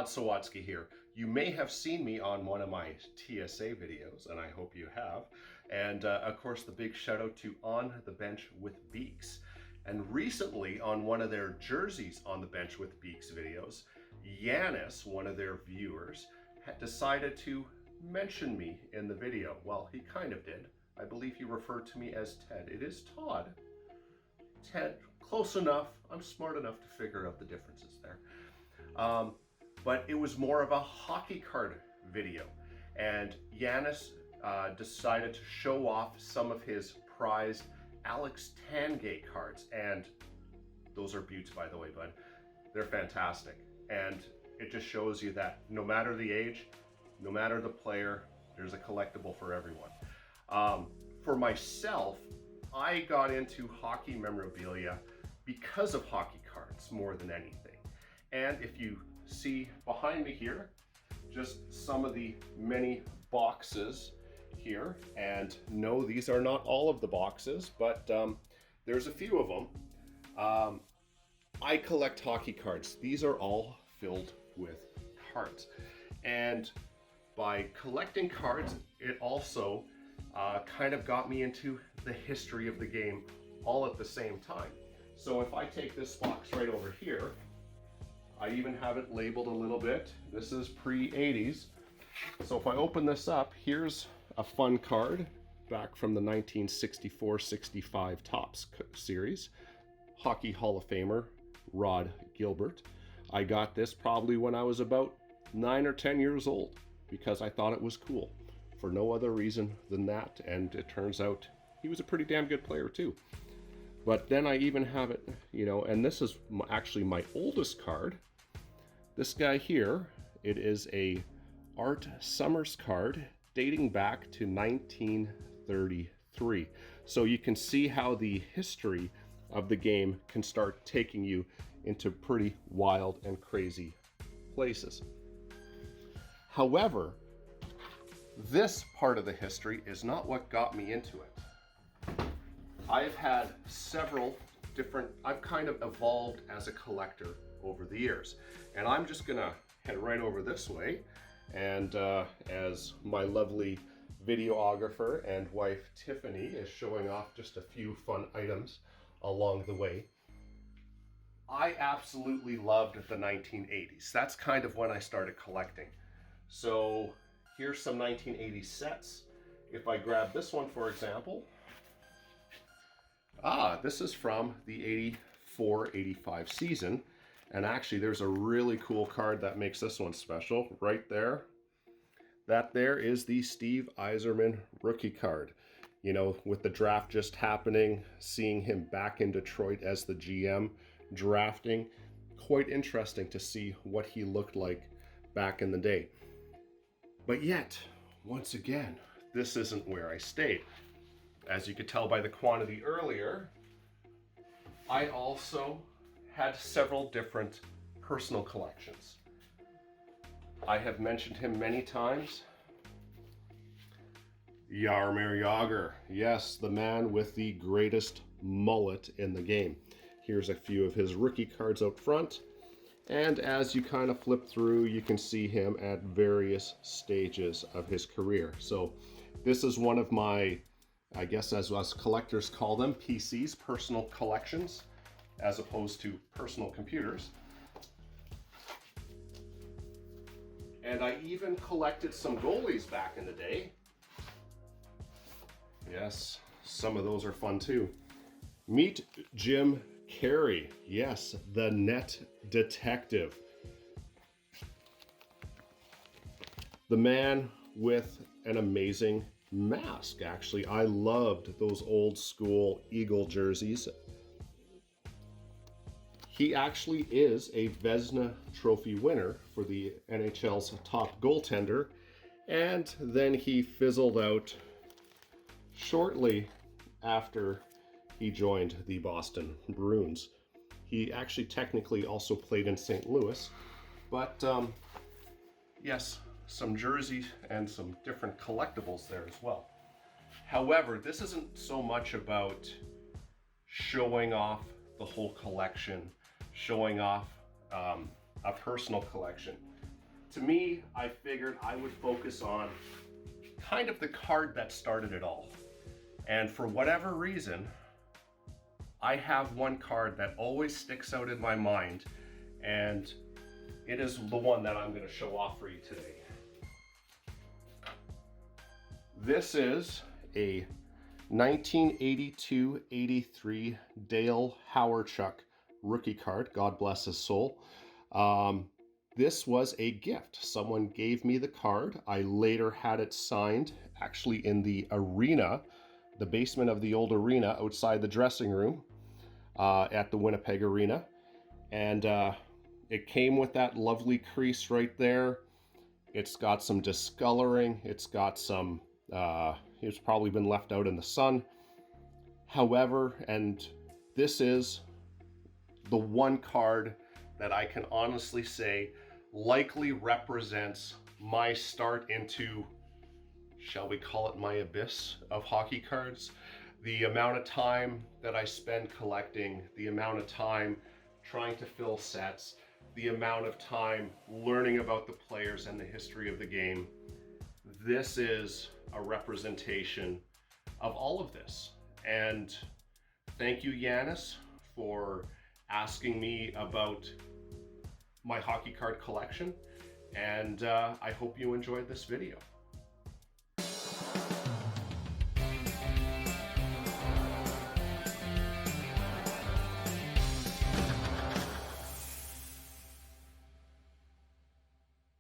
Todd Sawatsky here. You may have seen me on one of my TSA videos, and I hope you have. And of course, the big shout out to On the Bench with Beaks. And recently, on one of their Jerseys on the Bench with Beaks videos, Yanis, one of their viewers, had decided to mention me in the video. Well, he kind of did. I believe he referred to me as Ted. It is Todd. Ted, close enough. I'm smart enough to figure out the differences there. But it was more of a hockey card video. And Yanis decided to show off some of his prized Alex Tangate cards. And those are beauts, by the way, bud. They're fantastic. And it just shows you that no matter the age, no matter the player, there's a collectible for everyone. For myself, I got into hockey memorabilia because of hockey cards more than anything. And if you see behind me here, just some of the many boxes here. And no, these are not all of the boxes, but there's a few of them. I collect hockey cards. These are all filled with cards. And by collecting cards, it also kind of got me into the history of the game all at the same time. So if I take this box right over here, I even have it labeled a little bit. This is pre-80s. So if I open this up, here's a fun card back from the 1964-65 Topps series. Hockey Hall of Famer, Rod Gilbert. I got this probably when I was about 9 or 10 years old because I thought it was cool for no other reason than that. And it turns out he was a pretty damn good player too. But then I even have it, you know, and this is actually my oldest card. This guy here, it is a Art Summers card dating back to 1933. So you can see how the history of the game can start taking you into pretty wild and crazy places. However, this part of the history is not what got me into it. I've had several different, I've kind of evolved as a collector over the years. And I'm just gonna head right over this way. And as my lovely videographer and wife Tiffany is showing off just a few fun items along the way, I absolutely loved the 1980s. That's kind of when I started collecting. So here's some 1980s sets. If I grab this one, for example, this is from the 84-85 season. And actually, there's a really cool card that makes this one special right there. That there is the Steve Yzerman rookie card. You know, with the draft just happening, seeing him back in Detroit as the GM drafting, quite interesting to see what he looked like back in the day. But yet, once again, this isn't where I stayed. As you could tell by the quantity earlier, I also had several different personal collections. I have mentioned him many times. Jaromir Jagr, yes, the man with the greatest mullet in the game. Here's a few of his rookie cards out front. And as you kind of flip through, you can see him at various stages of his career. So this is one of my, I guess as us collectors call them, PCs, personal collections, as opposed to personal computers. And I even collected some goalies back in the day. Yes, some of those are fun too. Meet Jim Carrey. Yes, the net detective. The man with an amazing mask, actually. I loved those old school Eagle jerseys. He actually is a Vezina Trophy winner for the NHL's top goaltender, and then he fizzled out shortly after he joined the Boston Bruins. He actually technically also played in St. Louis, but yes, some jerseys and some different collectibles there as well. However, this isn't so much about showing off the whole collection, showing off a personal collection. to me, I figured I would focus on kind of the card that started it all. And for whatever reason, I have one card that always sticks out in my mind, and it is the one that I'm going to show off for you today. This is a 1982-83 Dale Hawerchuk rookie card. God bless his soul. This was a gift. Someone gave me the card. I later had it signed actually in the arena, the basement of the old arena outside the dressing room at the Winnipeg Arena. And it came with that lovely crease right there. It's got some discoloring. It's got some, it's probably been left out in the sun. However, and this is the one card that I can honestly say likely represents my start into, shall we call it, my abyss of hockey cards. The amount of time that I spend collecting, the amount of time trying to fill sets, the amount of time learning about the players and the history of the game. This is a representation of all of this. And thank you, Yanis, for asking me about my hockey card collection. And I hope you enjoyed this video.